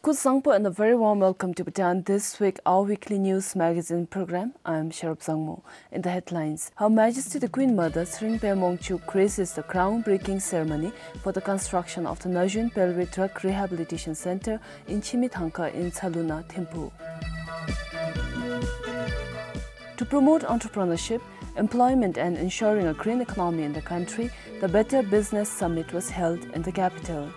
Good Sangpo and a very warm welcome to Bhutan This Week, our weekly news magazine program. I am Sarpang. In the headlines, Her Majesty the Queen Mother Sringpe Mongchuk graces the groundbreaking ceremony for the construction of the Najun Pelwe Drug Rehabilitation Center in Chimithanka in Saluna, Thimphu. To promote entrepreneurship, employment and ensuring a green economy in the country, the Better Business Summit was held in the capital.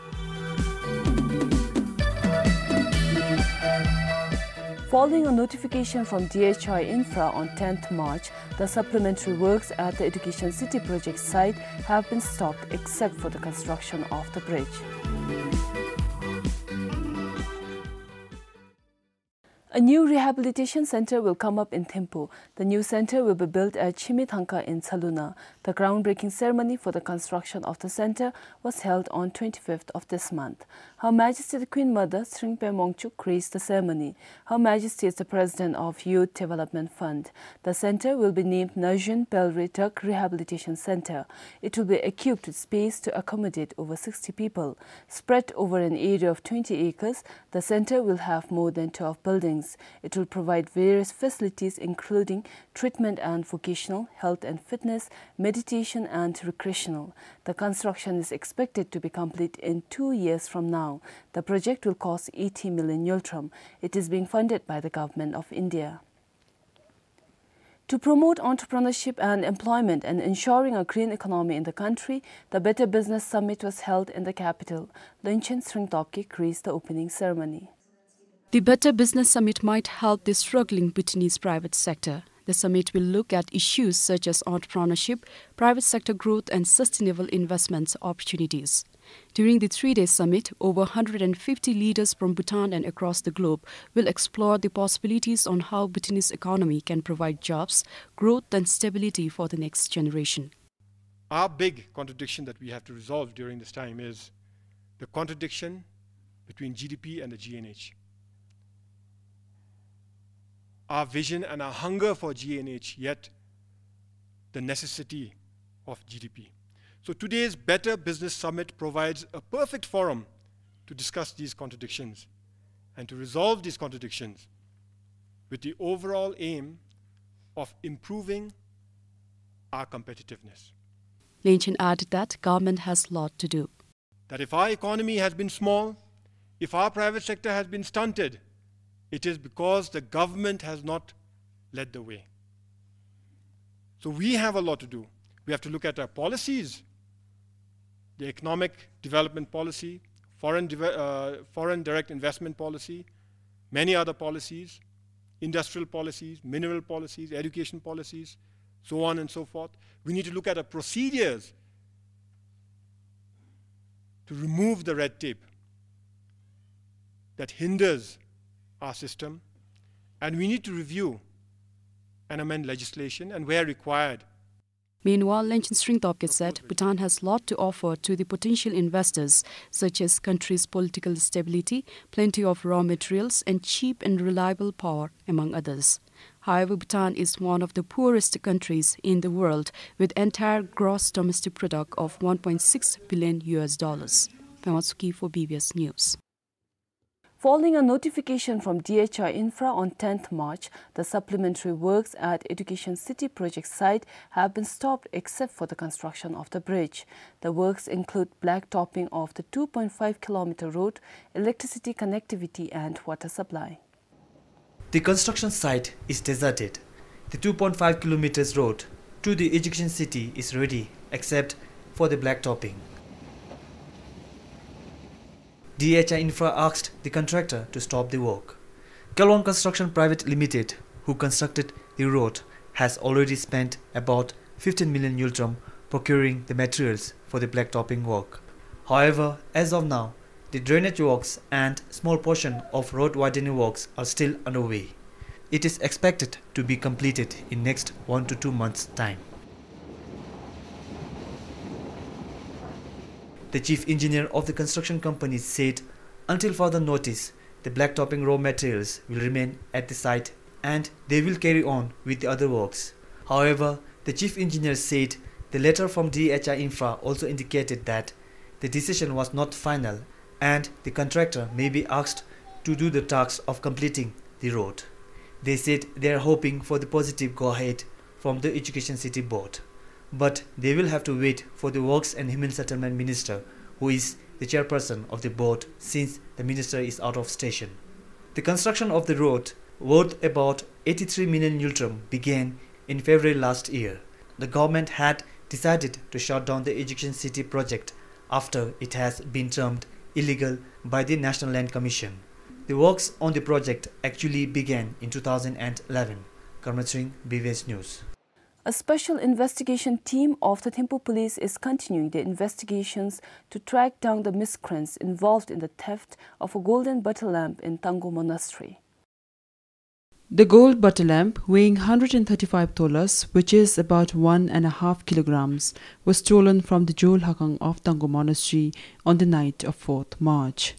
Following a notification from DHI Infra on 10th March, the supplementary works at the Education City project site have been stopped except for the construction of the bridge. A new rehabilitation center will come up in Thimphu. The new center will be built at Chimithanka in Saluna. The groundbreaking ceremony for the construction of the center was held on 25th of this month. Her Majesty the Queen Mother Sringpe Mongchuk graced the ceremony. Her Majesty is the President of Youth Development Fund. The center will be named Najun Pelwe Drug Rehabilitation Center. It will be equipped with space to accommodate over 60 people. Spread over an area of 20 acres, the center will have more than 12 buildings. It will provide various facilities including treatment and vocational, health and fitness, meditation and recreational. The construction is expected to be complete in 2 years from now. The project will cost 80 million Yultram. It is being funded by the Government of India. To promote entrepreneurship and employment and ensuring a green economy in the country, the Better Business Summit was held in the capital. Lunchen Sringtopke graced the opening ceremony. The Better Business Summit might help the struggling Bhutanese private sector. The summit will look at issues such as entrepreneurship, private sector growth and sustainable investment opportunities. During the 3-day summit, over 150 leaders from Bhutan and across the globe will explore the possibilities on how Bhutanese economy can provide jobs, growth and stability for the next generation. Our big contradiction that we have to resolve during this time is the contradiction between GDP and the GNH. Our vision and our hunger for GNH, yet the necessity of GDP. So today's Better Business Summit provides a perfect forum to discuss these contradictions and to resolve these contradictions with the overall aim of improving our competitiveness. Lenchen added that government has a lot to do. That if our economy has been small, if our private sector has been stunted, it is because the government has not led the way. So we have a lot to do. We have to look at our policies, the economic development policy, foreign direct investment policy, many other policies, industrial policies, mineral policies, education policies, so on and so forth. We need to look at our procedures to remove the red tape that hinders our system, and we need to review and amend legislation and where required. Meanwhile, Lenchen Sringtopke said Bhutan has a lot to offer to the potential investors, such as country's political stability, plenty of raw materials and cheap and reliable power, among others. However, Bhutan is one of the poorest countries in the world with entire gross domestic product of $1.6 billion. Pamatsuki for BBS News. Following a notification from DHI Infra on 10th March, the supplementary works at Education City project site have been stopped except for the construction of the bridge. The works include blacktopping of the 2.5-kilometer road, electricity connectivity and water supply. The construction site is deserted. The 2.5 kilometers road to the Education City is ready except for the blacktopping. DHI Infra asked the contractor to stop the work. Kalwan Construction Private Limited, who constructed the road, has already spent about 15 million Yultram procuring the materials for the blacktopping work. However, as of now, the drainage works and small portion of road widening works are still underway. It is expected to be completed in next 1 to 2 months' time. The chief engineer of the construction company said until further notice, the blacktopping raw materials will remain at the site and they will carry on with the other works. However, the chief engineer said the letter from DHI Infra also indicated that the decision was not final and the contractor may be asked to do the task of completing the road. They said they are hoping for the positive go-ahead from the Education City Board, but they will have to wait for the Works and Human Settlement Minister, who is the chairperson of the board since the minister is out of station. The construction of the road, worth about 83 million Yultrum, began in February last year. The government had decided to shut down the Education City project after it has been termed illegal by the National Land Commission. The works on the project actually began in 2011. Karmat Singh, BVS News. A special investigation team of the Thimphu Police is continuing their investigations to track down the miscreants involved in the theft of a golden butter lamp in Tango Monastery. The gold butter lamp, weighing 135 tolas, which is about 1.5 kilograms, was stolen from the Jol Hakang of Tango Monastery on the night of 4th March.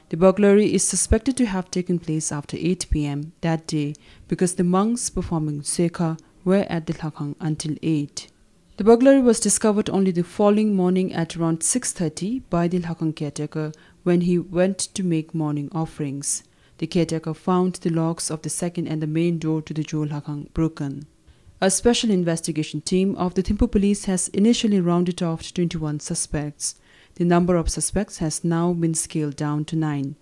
The burglary is suspected to have taken place after 8 p.m. that day because the monks performing Sekha were at the Hakang until 8. The burglary was discovered only the following morning at around 6:30 by the Hakang caretaker when he went to make morning offerings. The caretaker found the locks of the second and the main door to the Jol Hakang broken. A special investigation team of the Thimphu Police has initially rounded off 21 suspects. The number of suspects has now been scaled down to 9.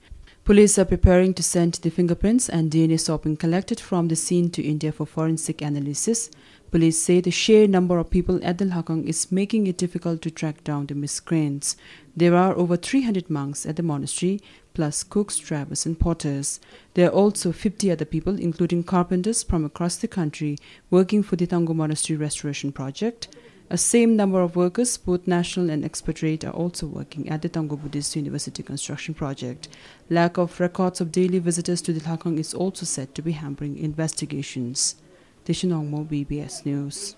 Police are preparing to send the fingerprints and DNA swabbing collected from the scene to India for forensic analysis. Police say the sheer number of people at the Hakang is making it difficult to track down the miscreants. There are over 300 monks at the monastery, plus cooks, drivers and porters. There are also 50 other people, including carpenters from across the country, working for the Tango Monastery Restoration Project. A same number of workers, both national and expatriate, are also working at the Tango Buddhist University construction project. Lack of records of daily visitors to the Hakang is also said to be hampering investigations. Tishinongmo, BBS News.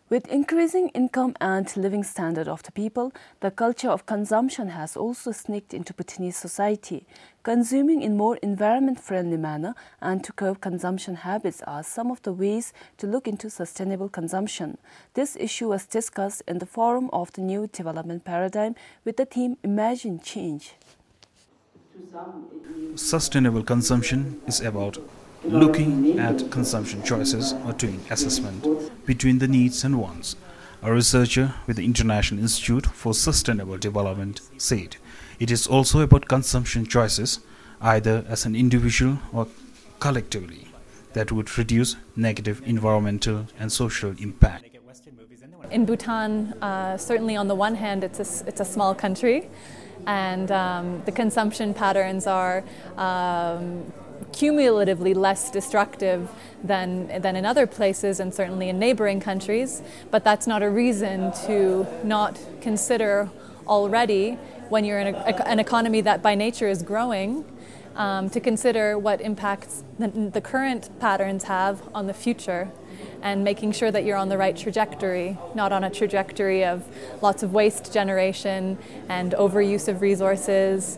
With increasing income and living standard of the people, the culture of consumption has also sneaked into Bhutanese society. Consuming in more environment-friendly manner and to curb consumption habits are some of the ways to look into sustainable consumption. This issue was discussed in the forum of the New Development Paradigm with the theme Imagine Change. Sustainable consumption is about looking at consumption choices or doing assessment between the needs and wants. A researcher with the International Institute for Sustainable Development said it is also about consumption choices, either as an individual or collectively, that would reduce negative environmental and social impact. In Bhutan, certainly on the one hand, it's a small country, and the consumption patterns are cumulatively less destructive than in other places and certainly in neighboring countries, but that's not a reason to not consider already, when you're in an economy that by nature is growing, to consider what impacts the current patterns have on the future, and making sure that you're on the right trajectory, not on a trajectory of lots of waste generation and overuse of resources.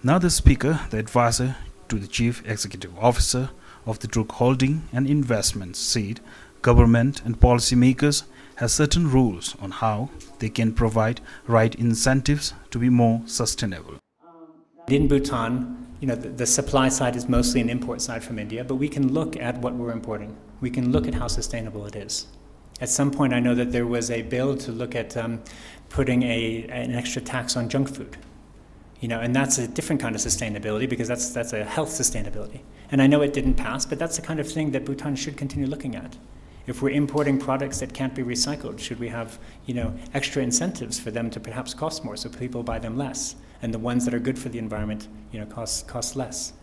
Now the speaker, the advisor to the Chief Executive Officer of the Druk Holding and Investments, said government and policymakers have certain rules on how they can provide right incentives to be more sustainable. In Bhutan, the supply side is mostly an import side from India, but we can look at what we're importing. We can look at how sustainable it is. At some point, I know that there was a bill to look at putting an extra tax on junk food. And that's a different kind of sustainability, because that's a health sustainability. And I know it didn't pass, but that's the kind of thing that Bhutan should continue looking at. If we're importing products that can't be recycled, should we have extra incentives for them to perhaps cost more, so people buy them less, and the ones that are good for the environment cost less.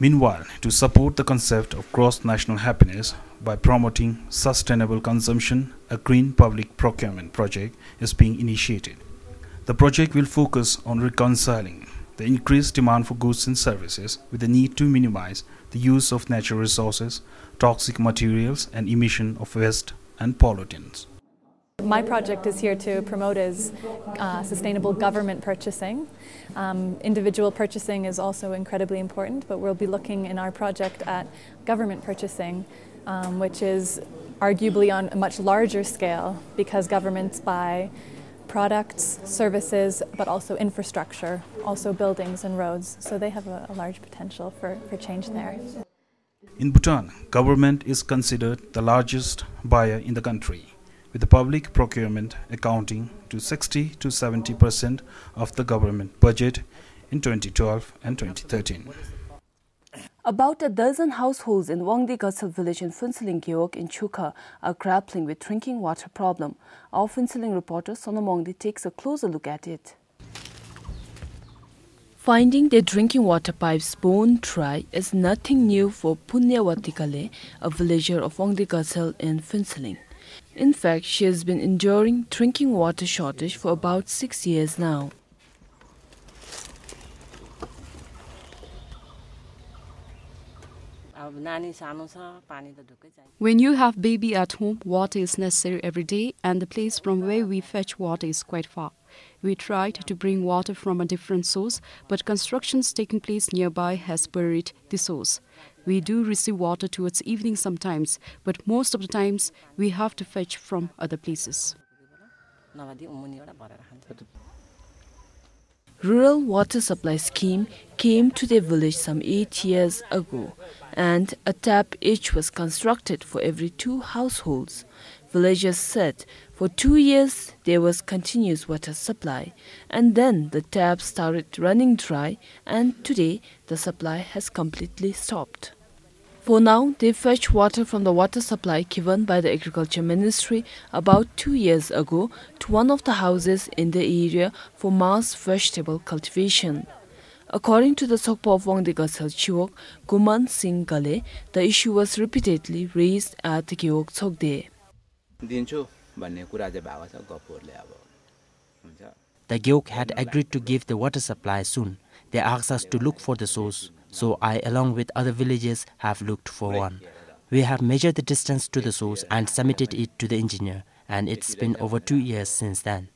Meanwhile, to support the concept of cross-national happiness by promoting sustainable consumption, a green public procurement project is being initiated. The project will focus on reconciling the increased demand for goods and services with the need to minimize the use of natural resources, toxic materials and emission of waste and pollutants. My project is here to promote is sustainable government purchasing. Individual purchasing is also incredibly important, but we'll be looking in our project at government purchasing, which is arguably on a much larger scale, because governments buy products, services, but also infrastructure, also buildings and roads. So they have a large potential for change there. In Bhutan, government is considered the largest buyer in the country, with the public procurement accounting to 60 to 70% of the government budget in 2012 and 2013. About a dozen households in Wangdi Gatsal village in Phuntsiling Gyeok in Chukha are grappling with drinking water problem. Our Phuntsiling reporter Sonomongdi takes a closer look at it. Finding their drinking water pipes bone dry is nothing new for Punyawati Kale, a villager of Wangdi Gatsal in Phuntsiling. In fact, she has been enduring drinking water shortage for about 6 years now. When you have baby at home, water is necessary every day, and the place from where we fetch water is quite far. We tried to bring water from a different source, but constructions taking place nearby has buried the source. We do receive water towards evening sometimes, but most of the times we have to fetch from other places. Rural water supply scheme came to their village some 8 years ago, and a tap each was constructed for every 2 households. Villagers said for 2 years there was continuous water supply, and then the tap started running dry, and today the supply has completely stopped. For now, they fetch water from the water supply given by the Agriculture Ministry about 2 years ago to one of the houses in the area for mass vegetable cultivation. According to the Sokpa of Wangdi Gatsal Chiwok, Guman Singh Gale, the issue was repeatedly raised at the Gyeok Tsokde. The Gyeok had agreed to give the water supply soon. They asked us to look for the source. So I, along with other villagers, have looked for one. We have measured the distance to the source and submitted it to the engineer, and it's been over 2 years since then.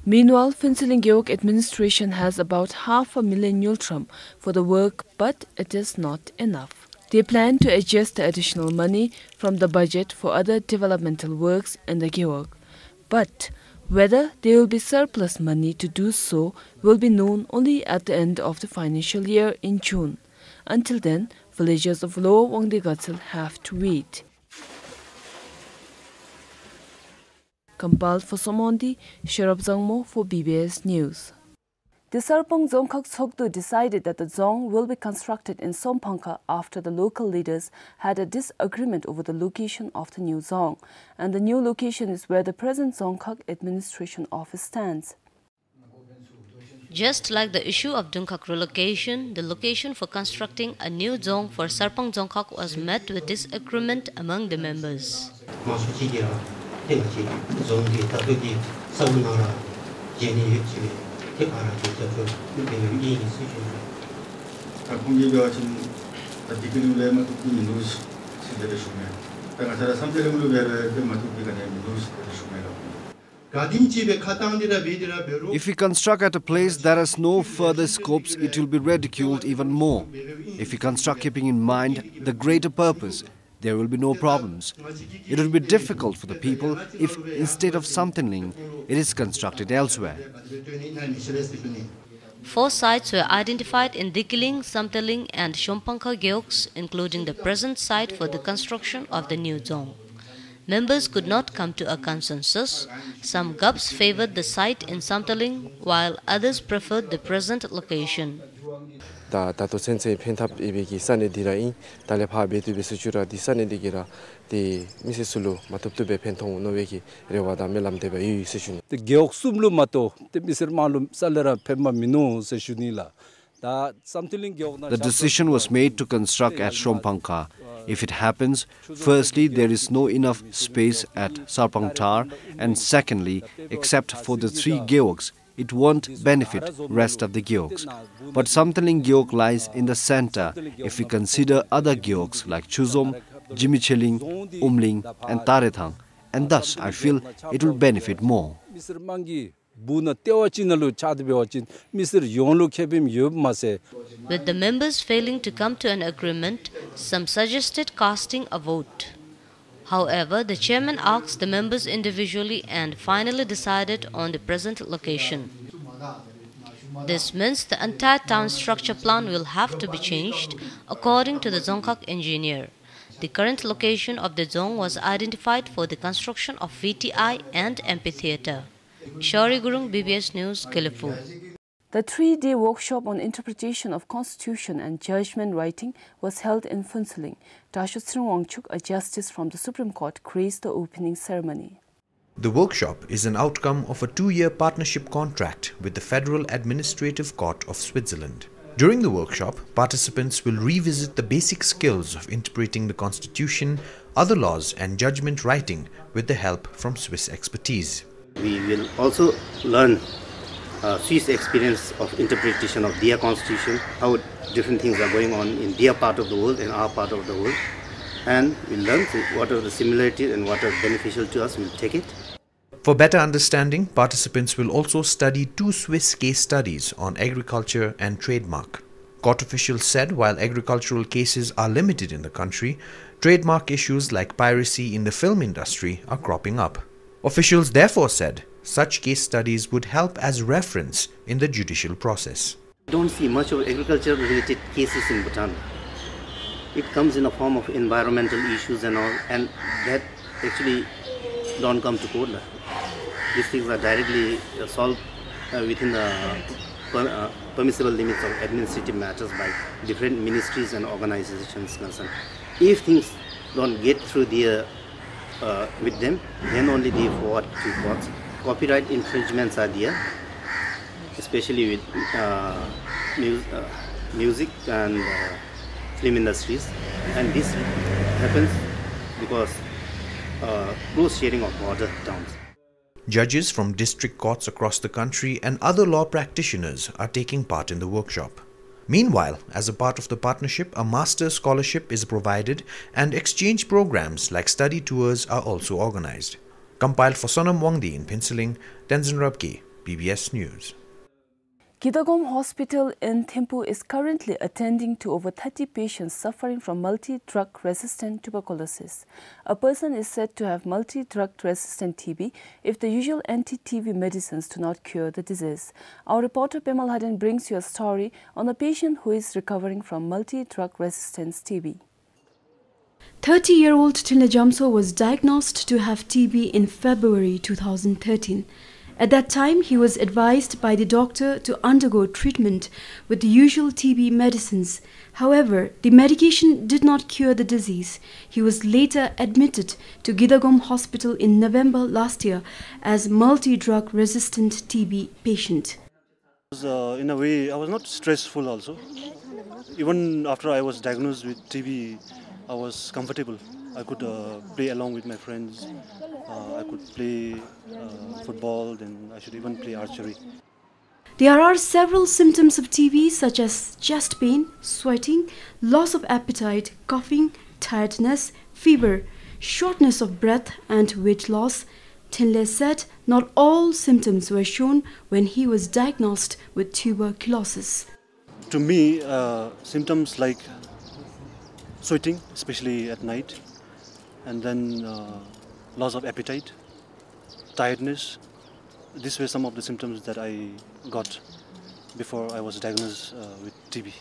Meanwhile, Phuntsiling Gyeok administration has about 500,000 yultram for the work, but it is not enough. They plan to adjust the additional money from the budget for other developmental works in the Gyeok. But whether there will be surplus money to do so will be known only at the end of the financial year in June. Until then, villagers of Lower Wangdi Gatsal have to wait. Compiled for Somondi, Sherab Zangmo for BBS News. The Sarpang Zongkhak Sokdo decided that the zong will be constructed in Sompangka after the local leaders had a disagreement over the location of the new zong. And the new location is where the present Zongkhak administration office stands. Just like the issue of Dungkhak relocation, the location for constructing a new zong for Sarpang Zongkhak was met with disagreement among the members. If we construct at a place that has no further scopes, it will be ridiculed even more. If we construct keeping in mind the greater purpose, there will be no problems. It will be difficult for the people if instead of Samthiling, it is constructed elsewhere. 4 sites were identified in Dikiling, Samthiling and Shompangka Gyeoks, including the present site for the construction of the new zong. Members could not come to a consensus. Some GUPs favored the site in Samthiling, while others preferred the present location. Tato sensei pentap ibiki sanedirain talepa betu besujura di sanedigira di misisulu matuptube pentong noveki rewada melam deba yu seshuni. The Gyeok sumlu mato te misir malum salera pemma minu seshunila. The decision was made to construct at Shompangka. If it happens, firstly, there is no enough space at Sarpang Tar, and secondly, except for the 3 Gyeoks, it won't benefit rest of the Gyeoks. But Samthiling Gyeok lies in the center if we consider other Gyeoks like Chuzom, Jimicheling, Umling and Tarethang, and thus I feel it will benefit more. With the members failing to come to an agreement, some suggested casting a vote. However, the chairman asked the members individually and finally decided on the present location. This means the entire town structure plan will have to be changed according to the Zongkak engineer. The current location of the zong was identified for the construction of VTI and amphitheatre. Shari Gurung, BBS News, Kilifu. The 3-day workshop on interpretation of constitution and judgment writing was held in Phuntsling. Dashotring Wangchuk, a justice from the Supreme Court, graced the opening ceremony. The workshop is an outcome of a 2-year partnership contract with the Federal Administrative Court of Switzerland. During the workshop, participants will revisit the basic skills of interpreting the Constitution, other laws and judgment writing with the help from Swiss expertise. We will also learn Swiss experience of interpretation of their Constitution, how different things are going on in their part of the world and our part of the world. And we'll learn what are the similarities and what are beneficial to us, we'll take it. For better understanding, participants will also study 2 Swiss case studies on agriculture and trademark. Court officials said while agricultural cases are limited in the country, trademark issues like piracy in the film industry are cropping up. Officials therefore said such case studies would help as reference in the judicial process. I don't see much of agriculture-related cases in Bhutan. It comes in a form of environmental issues and all, and that actually don't come to court. These things are directly solved within the permissible limits of administrative matters by different ministries and organizations concerned. If things don't get through there with them, then only they forward to courts. Copyright infringements are there, especially with music and film industries, and this happens because close sharing of border towns. Judges from district courts across the country and other law practitioners are taking part in the workshop. Meanwhile, as a part of the partnership, a master's scholarship is provided and exchange programs like study tours are also organized. Compiled for Sonam Wangdi in Phuntsling, Tenzin Rabke, PBS News. Gidagom Hospital in Thimphu is currently attending to over 30 patients suffering from multi-drug-resistant tuberculosis. A person is said to have multi-drug-resistant TB if the usual anti-TB medicines do not cure the disease. Our reporter Pemal Haden brings you a story on a patient who is recovering from multi-drug-resistant TB. 30-year-old Tinle Jamso was diagnosed to have TB in February 2013. At that time, he was advised by the doctor to undergo treatment with the usual TB medicines. However, the medication did not cure the disease. He was later admitted to Gidagom Hospital in November last year as multi-drug-resistant TB patient. In a way, I was not stressful also. Even after I was diagnosed with TB, I was comfortable. I could play along with my friends. I could play football, then I should even play archery. There are several symptoms of TB such as chest pain, sweating, loss of appetite, coughing, tiredness, fever, shortness of breath and weight loss. Tinle said not all symptoms were shown when he was diagnosed with tuberculosis. To me, symptoms like sweating, especially at night, and then loss of appetite, tiredness. These were some of the symptoms that I got before I was diagnosed with TB.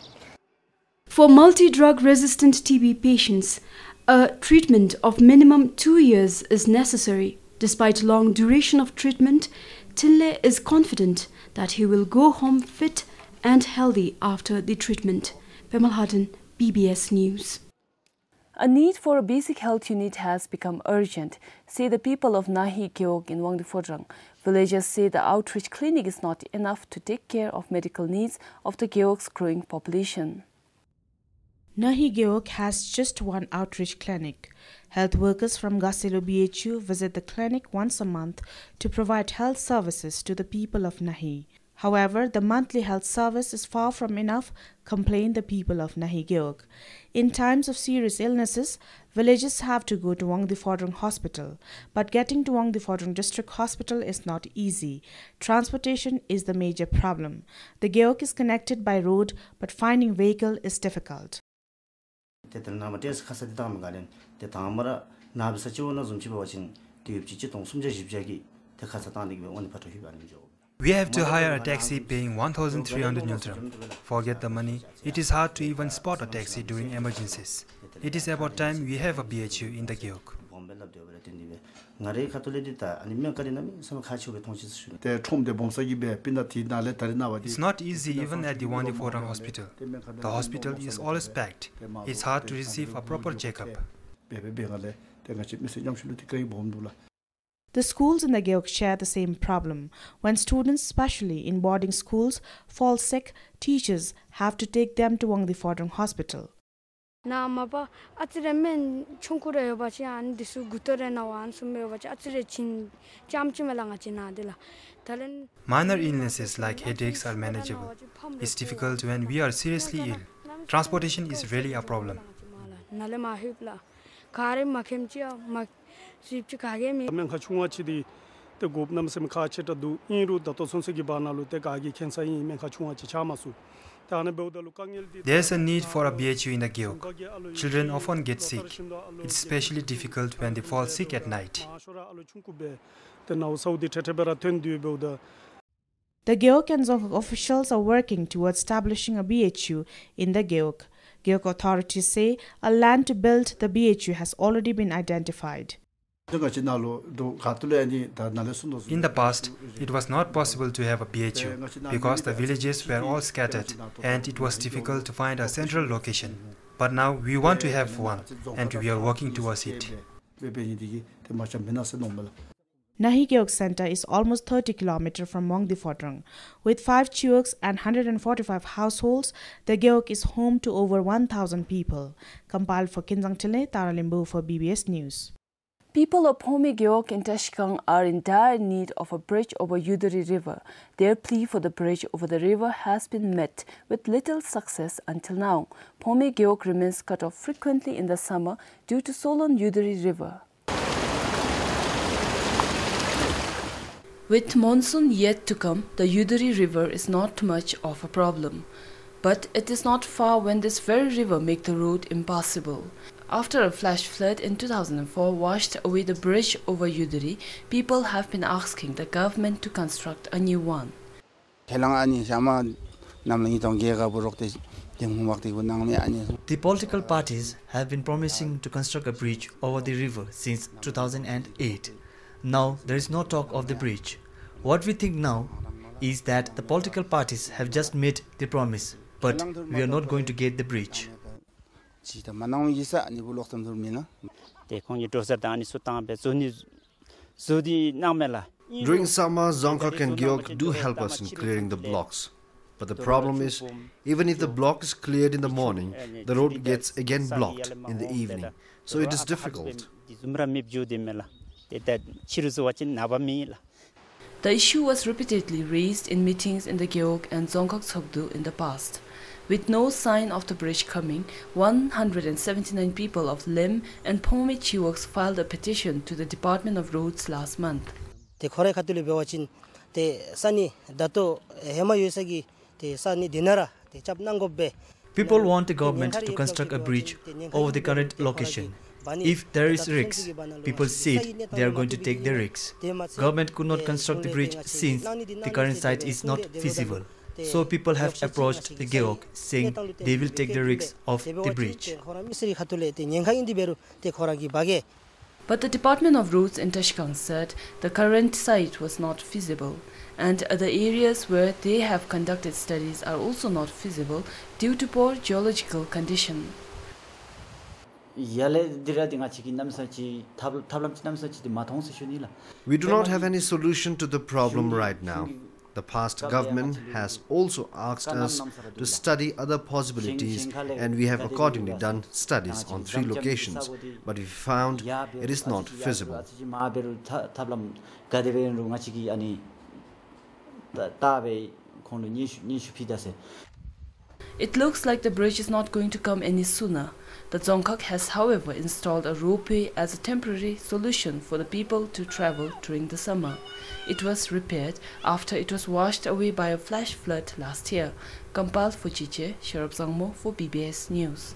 For multi-drug-resistant TB patients, a treatment of minimum 2 years is necessary. Despite long duration of treatment, Tinle is confident that he will go home fit and healthy after the treatment. Pemal Haden, PBS News. A need for a basic health unit has become urgent, say the people of Nahi Geog in Wangdi-Phodrang. Villagers say the outreach clinic is not enough to take care of medical needs of the Geog's growing population. Nahi Geog has just one outreach clinic. Health workers from Gaselo BHU visit the clinic once a month to provide health services to the people of Nahi. However, the monthly health service is far from enough, complain the people of Nahi Geog. In times of serious illnesses, villagers have to go to Wangdi-Phodrang Hospital. But getting to Wangdi-Phodrang District Hospital is not easy. Transportation is the major problem. The Geog is connected by road, but finding vehicle is difficult. We have to hire a taxi paying 1,300 Niltram. Forget the money, it is hard to even spot a taxi during emergencies. It is about time we have a BHU in the Geok. It's not easy even at the Wandi Forang hospital. The hospital is always packed. It's hard to receive a proper checkup. The schools in the Geok share the same problem. When students, especially in boarding schools, fall sick, teachers have to take them to Wangdi Forang Hospital. Minor illnesses like headaches are manageable. It's difficult when we are seriously ill. Transportation is really a problem. There's a need for a BHU in the Geok. Children often get sick. It's especially difficult when they fall sick at night. The Geok and Zong officials are working towards establishing a BHU in the Geok. Geok authorities say a land to build the BHU has already been identified. In the past, it was not possible to have a BHU because the villages were all scattered and it was difficult to find a central location. But now we want to have one and we are working towards it. Nahi Geok Center is almost 30 kilometers from Wangdi Forang. With 5 chiuks and 145 households, the Geok is home to over 1,000 people. Compiled for Kinzang Chile, Tara Limbu for BBS News. People of Phomi Geok in Tashkang are in dire need of a bridge over Yudi River. Their plea for the bridge over the river has been met with little success until now. Phomi Geok remains cut off frequently in the summer due to swollen Yudi River. With monsoon yet to come, the Yudi River is not much of a problem. But it is not far when this very river makes the road impassable. After a flash flood in 2004 washed away the bridge over Yudiri, people have been asking the government to construct a new one. The political parties have been promising to construct a bridge over the river since 2008. Now there is no talk of the bridge. What we think now is that the political parties have just made the promise, but we are not going to get the bridge. During summer, Zongkak and Geok do help us in clearing the blocks. But the problem is, even if the block is cleared in the morning, the road gets again blocked in the evening. So it is difficult. The issue was repeatedly raised in meetings in the Geok and Zongkak Sogdu in the past. With no sign of the bridge coming, 179 people of Lim and Phomi Chiwoks filed a petition to the Department of Roads last month. People want the government to construct a bridge over the current location. If there is risks, people said they are going to take the risks. Government could not construct the bridge since the current site is not feasible. So people have approached the Geok saying they will take the risks of the bridge. But the Department of Roads in Tashkang said the current site was not feasible, and the areas where they have conducted studies are also not feasible due to poor geological condition. We do not have any solution to the problem right now. The past government has also asked us to study other possibilities, and we have accordingly done studies on 3 locations, but we found it is not feasible. It looks like the bridge is not going to come any sooner. The Zongkak has, however, installed a ropeway as a temporary solution for the people to travel during the summer. It was repaired after it was washed away by a flash flood last year. Compiled for Chiche, Sharab Zangmo for BBS News.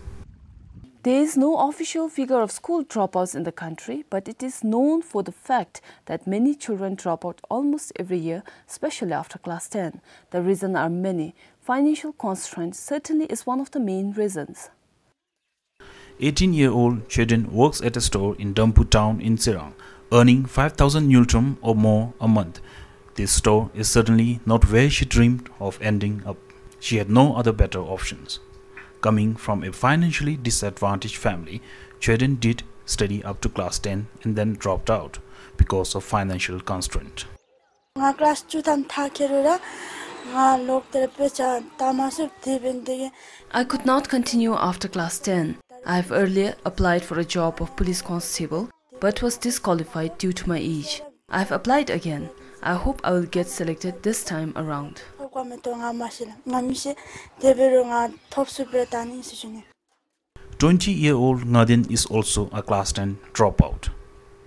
There is no official figure of school dropouts in the country, but it is known for the fact that many children drop out almost every year, especially after class 10. The reasons are many. Financial constraints certainly is one of the main reasons. 18-year-old Chedin works at a store in Dampu town in Serang, earning 5,000 Nultrum or more a month. This store is certainly not where she dreamed of ending up. She had no other better options. Coming from a financially disadvantaged family, Chedin did study up to class 10 and then dropped out because of financial constraint. I could not continue after class 10. I have earlier applied for a job of police constable, but was disqualified due to my age. I have applied again. I hope I will get selected this time around. 20-year-old Ngadin is also a class 10 dropout.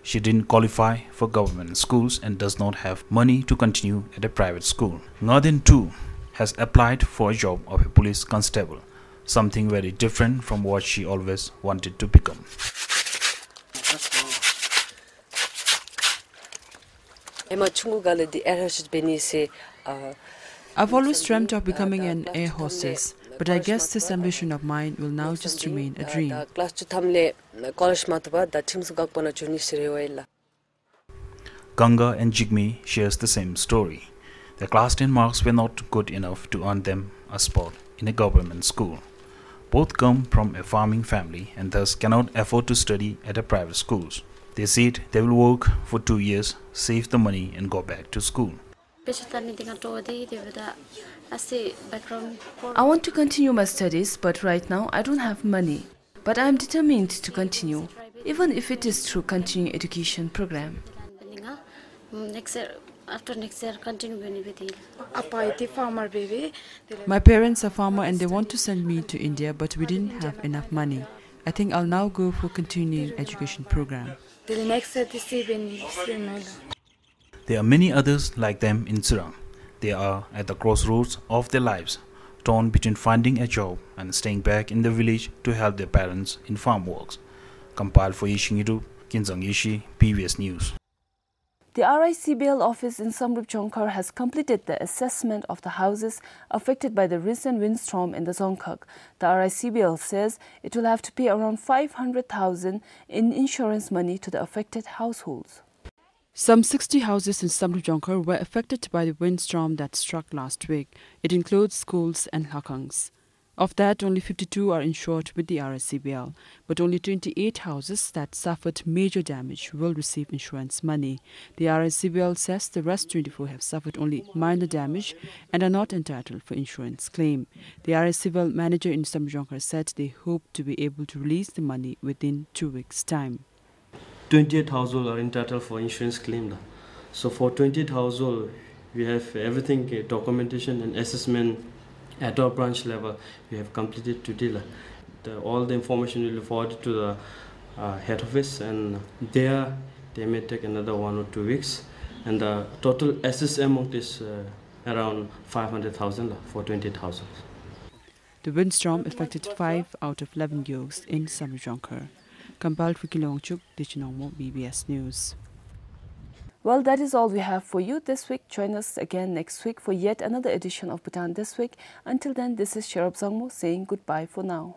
She didn't qualify for government schools and does not have money to continue at a private school. Ngadin too has applied for a job of a police constable, something very different from what she always wanted to become. I've always dreamt of becoming an air hostess, but I guess this ambition of mine will now just remain a dream. Ganga and Jigme shares the same story. Their class 10 marks were not good enough to earn them a spot in a government school. Both come from a farming family and thus cannot afford to study at a private schools. They said they will work for 2 years, save the money and go back to school. I want to continue my studies, but right now I don't have money. But I am determined to continue, even if it is through continuing education program. After next year, continue. My parents are farmer and they want to send me to India, but we didn't have enough money. I think I'll now go for continuing education program. There are many others like them in Serang. They are at the crossroads of their lives, torn between finding a job and staying back in the village to help their parents in farm works. Compiled for Yishin YouTube, Kinzang Yishi, PBS News. The RICBL office in Samrup Jongkhar has completed the assessment of the houses affected by the recent windstorm in the Zongkhak. The RICBL says it will have to pay around 500,000 in insurance money to the affected households. Some 60 houses in Samrup Jongkhar were affected by the windstorm that struck last week. It includes schools and hakangs. Of that, only 52 are insured with the RICBL, but only 28 houses that suffered major damage will receive insurance money. The RICBL says the rest 24 have suffered only minor damage and are not entitled for insurance claim. The RICBL manager in Samrup Jongkhar said they hope to be able to release the money within 2 weeks' time. 28 households are entitled for insurance claim. So for 28 households, we have everything, documentation and assessment at our branch level. We have completed today. All the information will be forwarded to the head office, and there they may take another 1 or 2 weeks. And the total assessed amount is around 500,000 for 28 households. The windstorm affected 5 out of 11 yokes in Samrup Jongkhar. Compiled for Kilongchuk, Dichinongmo, BBS News. Well, that is all we have for you this week. Join us again next week for yet another edition of Bhutan This Week. Until then, this is Sherab Zongmo saying goodbye for now.